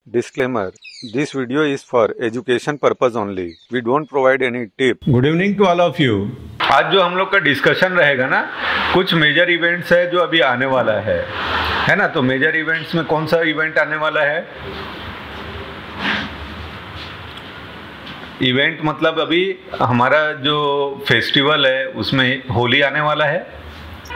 Disclaimer: This video is for education purpose only. We don't provide any tip. Good evening to all of you. आज जो हम लोग का discussion रहेगा ना, कुछ मेजर इवेंट्स है जो अभी आने वाला है ना। तो मेजर इवेंट्स में कौन सा इवेंट आने वाला है? इवेंट मतलब अभी हमारा जो फेस्टिवल है उसमें होली आने वाला है।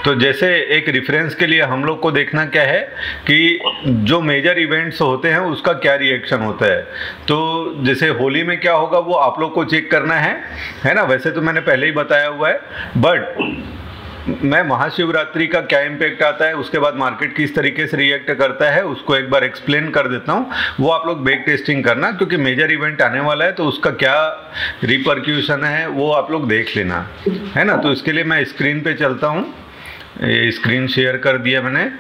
तो जैसे एक रेफरेंस के लिए हम लोग को देखना क्या है कि जो मेजर इवेंट्स होते हैं उसका क्या रिएक्शन होता है। तो जैसे होली में क्या होगा वो आप लोग को चेक करना है ना। वैसे तो मैंने पहले ही बताया हुआ है, बट मैं महाशिवरात्रि का क्या इम्पैक्ट आता है, उसके बाद मार्केट किस तरीके से रिएक्ट करता है उसको एक बार एक्सप्लेन कर देता हूँ। वो आप लोग बैक टेस्टिंग करना, क्योंकि मेजर इवेंट आने वाला है तो उसका क्या रिपरक्यूशन है वो आप लोग देख लेना, है ना। तो इसके लिए मैं स्क्रीन पे चलता हूँ। ये स्क्रीन शेयर कर दिया मैंने,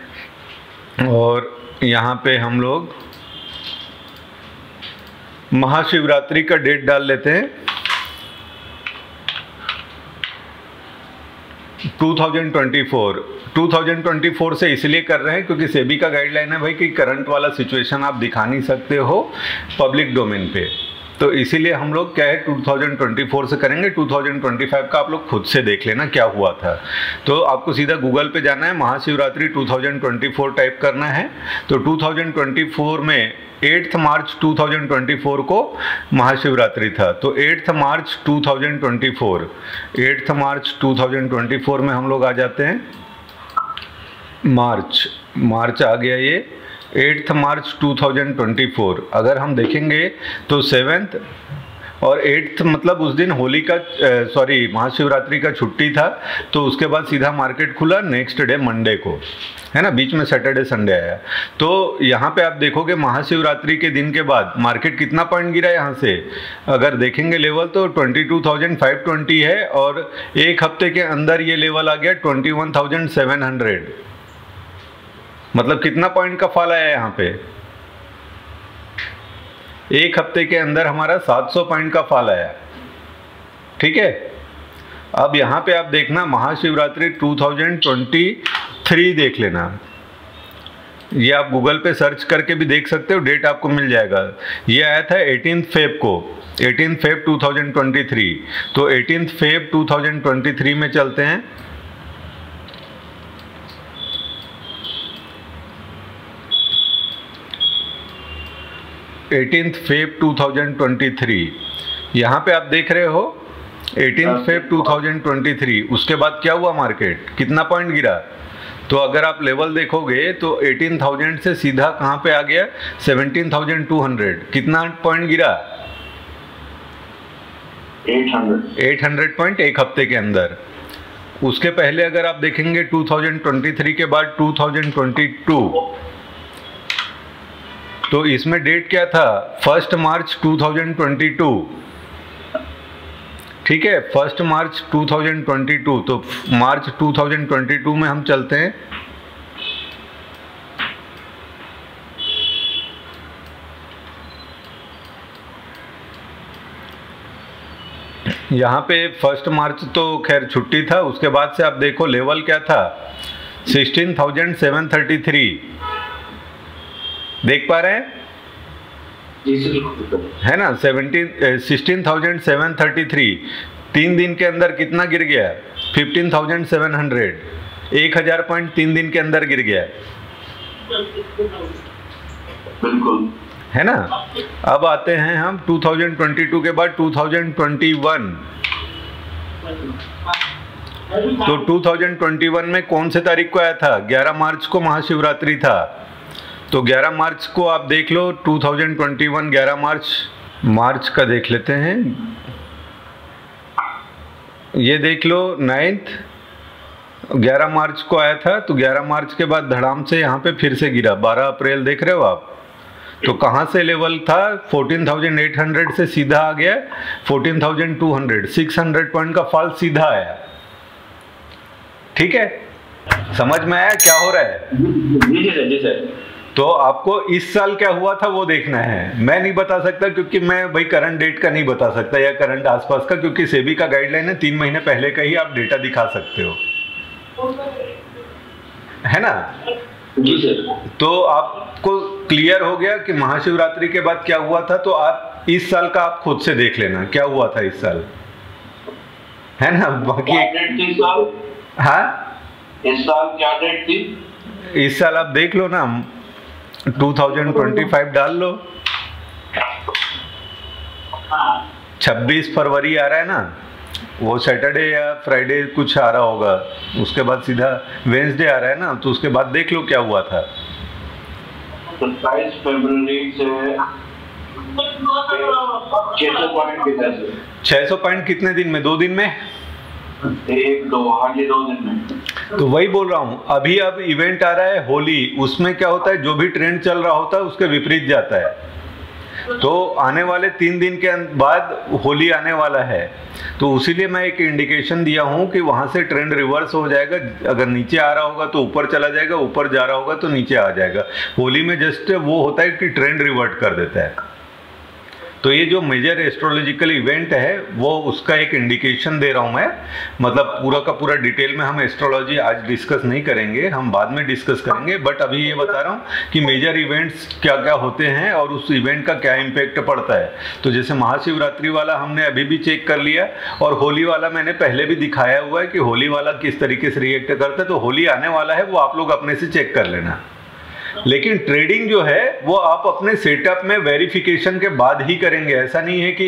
और यहाँ पे हम लोग महाशिवरात्रि का डेट डाल लेते हैं 2024 से इसलिए कर रहे हैं क्योंकि सेबी का गाइडलाइन है भाई कि करंट वाला सिचुएशन आप दिखा नहीं सकते हो पब्लिक डोमेन पे। तो इसीलिए हम लोग क्या है 2024 से करेंगे। 2025 का आप लोग खुद से देख लेना क्या हुआ था। तो आपको सीधा गूगल पे जाना है, महाशिवरात्रि 2024 टाइप करना है। तो 2024 में 8 मार्च 2024 को महाशिवरात्रि था। तो 8 मार्च 2024 में हम लोग आ जाते हैं। मार्च आ गया ये 8 मार्च 2024। अगर हम देखेंगे तो 7th और 8th मतलब उस दिन होली का महाशिवरात्रि का छुट्टी था। तो उसके बाद सीधा मार्केट खुला नेक्स्ट डे मंडे को, है ना। बीच में सैटरडे संडे आया। तो यहाँ पे आप देखोगे महाशिवरात्रि के दिन के बाद मार्केट कितना पॉइंट गिरा यहाँ से। अगर देखेंगे लेवल तो 22,520 है, और एक हफ्ते के अंदर ये लेवल आ गया 21,700। मतलब कितना पॉइंट का फॉल आया यहाँ पे? एक हफ्ते के अंदर हमारा 700 पॉइंट का फॉल आया, ठीक है। अब यहाँ पे आप देखना महाशिवरात्रि 2023 देख लेना। ये आप गूगल पे सर्च करके भी देख सकते हो, डेट आपको मिल जाएगा। ये आया था 18 फेब को, 18 फेब 2023। तो 18 फेब 2023 में चलते हैं। फेब 2023 यहाँ पे आप देख रहे हो 18 फेब 2023। उसके बाद क्या हुआ, मार्केट कितना पॉइंट गिरा? तो अगर आप लेवल देखोगे तो 18,000 से सीधा कहाँ पे आ गया 17,200। कितना पॉइंट गिरा? 800 पॉइंट एक हफ्ते के अंदर। उसके पहले अगर आप देखेंगे 2023 के बाद 2022, तो इसमें डेट क्या था 1 मार्च 2022, ठीक है। 1 मार्च 2022। तो मार्च 2022 में हम चलते हैं। यहाँ पे 1 मार्च तो खैर छुट्टी था। उसके बाद से आप देखो लेवल क्या था 16,733। देख पा रहे हैं, है ना। 16,733 3 दिन के अंदर कितना गिर गया 15,700। 1,000 पॉइंट 3 दिन के अंदर गिर गया, बिल्कुल, है ना। अब आते हैं हम 2022 के बाद 2021। तो 2021 में कौन से तारीख को आया था? 11 मार्च को महाशिवरात्रि था। तो 11 मार्च को आप देख लो 2021 11 मार्च का देख लेते हैं। ये देख लो 9th 11 मार्च को आया था। तो 11 मार्च के बाद धड़ाम से यहाँ पे फिर से गिरा। 12 अप्रैल देख रहे हो आप। तो कहाँ से लेवल था 14,800 से सीधा आ गया 14,200। 600 पॉइंट का फॉल सीधा आया, ठीक है। समझ में आया क्या हो रहा है? जी सर। तो आपको इस साल क्या हुआ था वो देखना है। मैं नहीं बता सकता, क्योंकि मैं भाई करंट डेट का नहीं बता सकता या करंट आसपास का, क्योंकि सेबी का गाइडलाइन है 3 महीने पहले का ही आप डेटा दिखा सकते हो, है ना। जी सर। तो आपको क्लियर हो गया कि महाशिवरात्रि के बाद क्या हुआ था, तो आप इस साल का आप खुद से देख लेना क्या हुआ था इस साल, है ना। बाकी हाँ, इस साल क्या डेट थी? इस साल आप देख लो ना, 2025 डाल लो। 26 फरवरी आ रहा है ना, वो सैटरडे या फ्राइडे कुछ आ रहा होगा, उसके बाद सीधा वेंसडे आ रहा है ना, तो उसके बाद देख लो क्या हुआ था। 27 फरवरी से 600 पॉइंट कितने से? 600 पॉइंट कितने दिन में? 2 दिन में? 2 दिन में। तो वही बोल रहा हूँ, अभी अब इवेंट आ रहा है होली, उसमें क्या होता है, जो भी ट्रेंड चल रहा होता है उसके विपरीत जाता है। तो आने वाले 3 दिन के बाद होली आने वाला है, तो उसीलिए मैं एक इंडिकेशन दिया हूँ कि वहां से ट्रेंड रिवर्स हो जाएगा। अगर नीचे आ रहा होगा तो ऊपर चला जाएगा, ऊपर जा रहा होगा तो नीचे आ जाएगा। होली में जस्ट वो होता है कि ट्रेंड रिवर्ट कर देता है। तो ये जो मेजर एस्ट्रोलॉजिकल इवेंट है वो उसका एक इंडिकेशन दे रहा हूँ मैं। मतलब पूरा का पूरा डिटेल में हम एस्ट्रोलॉजी आज डिस्कस नहीं करेंगे, हम बाद में डिस्कस करेंगे, बट अभी ये बता रहा हूँ कि मेजर इवेंट्स क्या क्या होते हैं और उस इवेंट का क्या इम्पैक्ट पड़ता है। तो जैसे महाशिवरात्रि वाला हमने अभी भी चेक कर लिया, और होली वाला मैंने पहले भी दिखाया हुआ है कि होली वाला किस तरीके से रिएक्ट करता है। तो होली आने वाला है, वो आप लोग अपने से चेक कर लेना। लेकिन ट्रेडिंग जो है वो आप अपने सेटअप में वेरिफिकेशन के बाद ही करेंगे। ऐसा नहीं है कि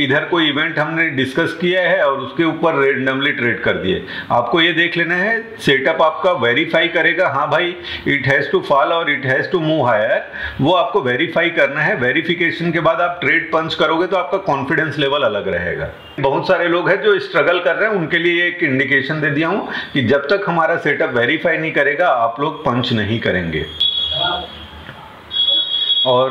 इधर कोई इवेंट हमने डिस्कस किया है और उसके ऊपर रेंडमली ट्रेड कर दिए। आपको ये देख लेना है सेटअप आपका वेरीफाई करेगा, हाँ भाई इट हैज़ टू फॉल और it has to move higher, वो आपको वेरीफाई करना है। वेरिफिकेशन के बाद आप ट्रेड पंच करोगे तो आपका कॉन्फिडेंस लेवल अलग रहेगा। बहुत सारे लोग हैं जो स्ट्रगल कर रहे हैं, उनके लिए एक इंडिकेशन दे दिया हूँ कि जब तक हमारा सेटअप वेरीफाई नहीं करेगा आप लोग पंच नहीं करेंगे। और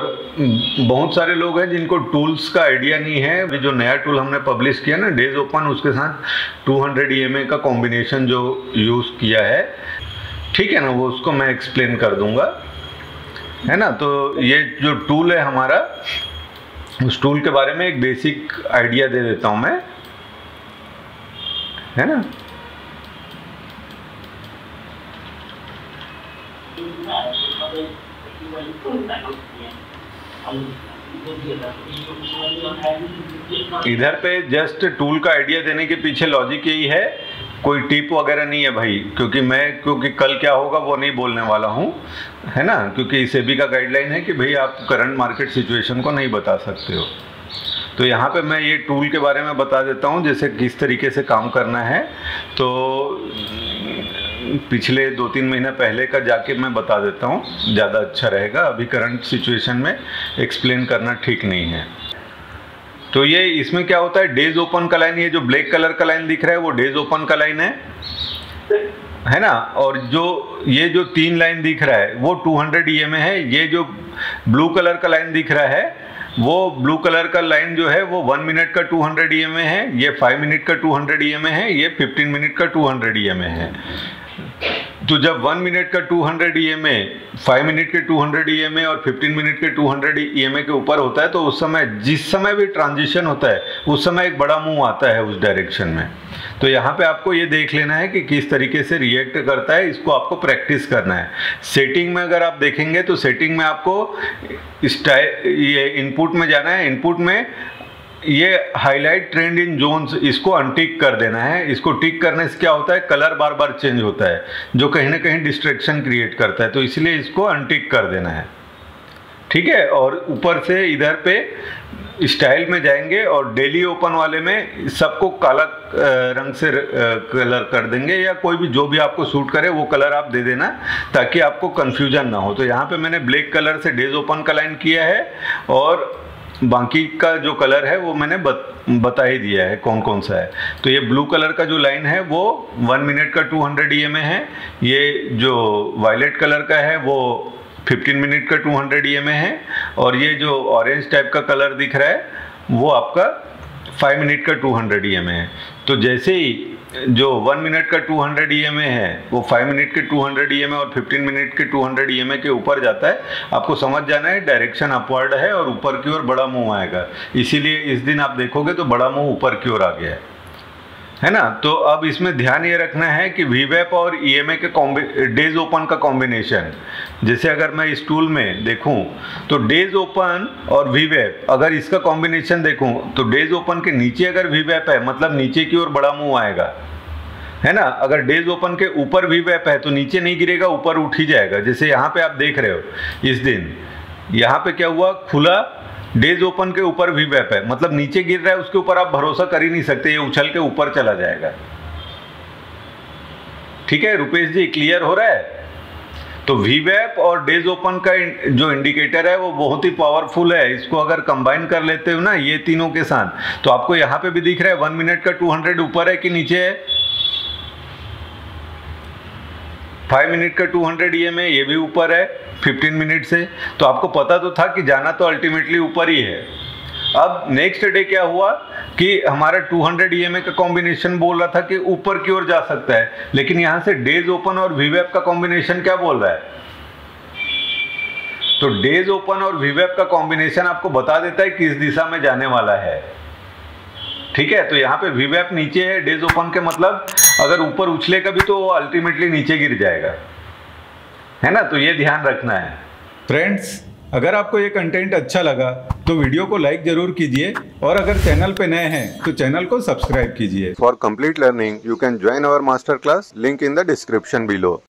बहुत सारे लोग हैं जिनको टूल्स का आइडिया नहीं है। अभी जो नया टूल हमने पब्लिश किया ना डेज ओपन, उसके साथ 200 EMA का कॉम्बिनेशन जो यूज़ किया है, ठीक है ना, वो उसको मैं एक्सप्लेन कर दूंगा, है ना। तो ये जो टूल है हमारा, उस टूल के बारे में एक बेसिक आइडिया दे देता हूं मैं, है ना। इधर पे जस्ट टूल का आइडिया देने के पीछे लॉजिक यही है, कोई टिप वगैरह नहीं है भाई, क्योंकि कल क्या होगा वो नहीं बोलने वाला हूँ, है ना। क्योंकि सेबी का गाइडलाइन है कि भाई आप करंट मार्केट सिचुएशन को नहीं बता सकते हो। तो यहाँ पे मैं ये टूल के बारे में बता देता हूँ, जैसे किस तरीके से काम करना है। तो पिछले 2-3 महीना पहले का जाके मैं बता देता हूँ, ज़्यादा अच्छा रहेगा। अभी करंट सिचुएशन में एक्सप्लेन करना ठीक नहीं है। तो ये इसमें क्या होता है, डेज ओपन का लाइन, ये जो ब्लैक कलर का लाइन दिख रहा है वो डेज ओपन का लाइन है ना। और ये जो 3 लाइन दिख रहा है वो 200 EMA है। ये जो ब्लू कलर का लाइन दिख रहा है, वो ब्लू कलर का लाइन जो है वो 1 मिनट का 200 EMA है, ये 5 मिनट का 200 EMA है, ये 15 मिनट का 200 EMA है। तो जब 1 मिनट का 200 EMA, 5 मिनट के 200 EMA और 15 मिनट के 200 EMA के ऊपर होता है, तो उस समय जिस समय भी ट्रांजिशन होता है उस समय एक बड़ा मूव आता है उस डायरेक्शन में। तो यहाँ पे आपको ये देख लेना है कि किस तरीके से रिएक्ट करता है, इसको आपको प्रैक्टिस करना है। सेटिंग में अगर आप देखेंगे तो सेटिंग में आपको ये इनपुट में जाना है। इनपुट में ये हाईलाइट ट्रेंड इन जोन्स, इसको अनटिक कर देना है। इसको टिक करने से क्या होता है, कलर बार बार चेंज होता है जो कहीं ना कहीं डिस्ट्रैक्शन क्रिएट करता है, तो इसलिए इसको अनटिक कर देना है, ठीक है। और ऊपर से इधर पे स्टाइल में जाएंगे और डेली ओपन वाले में सबको काला रंग से कलर कर देंगे, या कोई भी जो भी आपको सूट करे वो कलर आप दे देना ताकि आपको कंफ्यूजन ना हो। तो यहाँ पे मैंने ब्लैक कलर से डेज ओपन का लाइन किया है, और बाकी का जो कलर है वो मैंने बता ही दिया है कौन कौन सा है। तो ये ब्लू कलर का जो लाइन है वो 1 मिनट का 200 EMA है। ये जो वायलेट कलर का है वो 15 मिनट का 200 EMA है, और ये जो ऑरेंज टाइप का कलर दिख रहा है वो आपका 5 मिनट का 200 EMA है। तो जैसे ही जो 1 मिनट का 200 EMA है वो 5 मिनट के 200 EMA और 15 मिनट के 200 EMA के ऊपर जाता है, आपको समझ जाना है डायरेक्शन अपवर्ड है और ऊपर की ओर बड़ा मूव आएगा। इसीलिए इस दिन आप देखोगे तो बड़ा मूव ऊपर की ओर आ गया है ना। तो अब इसमें ध्यान ये रखना है कि वीवैप और ईएमए के डेज ओपन का कॉम्बिनेशन, जैसे अगर मैं इस टूल में देखूं तो डेज ओपन और वीवैप, अगर इसका कॉम्बिनेशन देखूं तो डेज ओपन के नीचे अगर वीवैप है मतलब नीचे की ओर बड़ा मुंह आएगा, है ना। अगर डेज ओपन के ऊपर वीवैप है तो नीचे नहीं गिरेगा, ऊपर उठ ही जाएगा। जैसे यहाँ पे आप देख रहे हो इस दिन यहाँ पे क्या हुआ, खुला, डेज ओपन के ऊपर वीवैप है मतलब नीचे गिर रहा है, उसके ऊपर आप भरोसा कर ही नहीं सकते, ये उछल के ऊपर चला जाएगा। ठीक है रुपेश जी, क्लियर हो रहा है। तो वीवैप और डेज ओपन का जो इंडिकेटर है वो बहुत ही पावरफुल है। इसको अगर कंबाइन कर लेते हो ना ये तीनों के साथ, तो आपको यहाँ पे भी दिख रहा है 1 मिनट का 200 ऊपर है कि नीचे है, 5 मिनट का 200 ईएमए ये भी ऊपर है 15 मिनट से। तो आपको पता तो था कि जाना तो अल्टीमेटली ऊपर ही है। अब नेक्स्ट डे क्या हुआ कि हमारा 200 ईएमए का कॉम्बिनेशन बोल रहा था कि ऊपर की ओर जा सकता है, लेकिन यहां से डेज ओपन और वीवैप का कॉम्बिनेशन क्या बोल रहा है, तो डेज ओपन और वीवैप का कॉम्बिनेशन आपको बता देता है किस दिशा में जाने वाला है। ठीक है, तो यहाँ पे वीवैप नीचे है, डेज ओपन के मतलब अगर ऊपर उछलेगा भी तो अल्टीमेटली नीचे गिर जाएगा, है ना। तो ये ध्यान रखना है। फ्रेंड्स, अगर आपको ये कंटेंट अच्छा लगा तो वीडियो को लाइक जरूर कीजिए और अगर चैनल पे नए हैं तो चैनल को सब्सक्राइब कीजिए। For complete learning you can join our master class, link in the description below.